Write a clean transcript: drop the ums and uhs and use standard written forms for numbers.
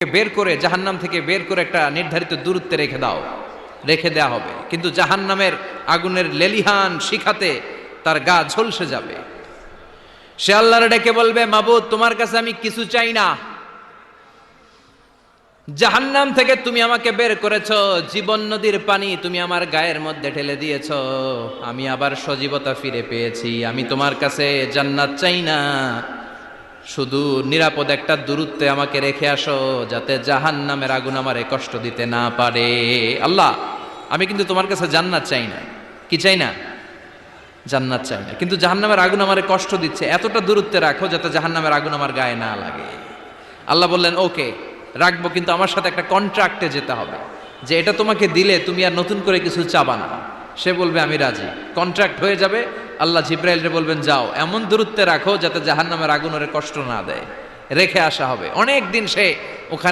বের করে জাহান্নাম থেকে বের করে একটা নির্ধারিত দূরত্বে রেখে দাও, রেখে দেয়া হবে। কিন্তু জাহান্নামের আগুনের লেলিহান শিখাতে তার গা ঝলসে যাবে। সে আল্লাহর ডেকে বলবে, মাবুদ তোমার কাছে আমি কিছু চাই না, জাহান্নাম থেকে তুমি আমাকে বের করেছো, জীবন নদীর পানি তুমি আমার গায়ের মধ্যে ঢেলে দিয়েছো, আমি আবার সজীবতা ফিরে পেয়েছি। আমি তোমার কাছে জান্নাত চাই না, শুধু নিরাপদ একটা দূরত্বে আমাকে রেখে আসো, যাতে জাহান্নামের আগুন আমারে কষ্ট দিতে না পারে। আল্লাহ, আমি কিন্তু তোমার কাছে জান্নাত চাই না। কি চাই না? জান্নাত চাই না, কিন্তু জাহান্নামের আগুন আমারে কষ্ট দিচ্ছে, এতটা দূরত্বে রাখো যাতে জাহান্নামের আগুন আমার গায়ে না লাগে। আল্লাহ বললেন, ওকে রাখবো, কিন্তু আমার সাথে একটা কন্ট্রাক্টে যেতে হবে, যে এটা তোমাকে দিলে তুমি আর নতুন করে কিছু চাবা না। সে বলবে আমি রাজি, কন্ট্রাক্ট হয়ে যাবে। আল্লাহ জিব্রাইলকে বলবেন, যাও এমন দূরত্বে রাখো যাতে জাহান্নামের আগুন ওরে কষ্ট না দেয়। রেখে আসা হবে। অনেক দিন সে ওখানে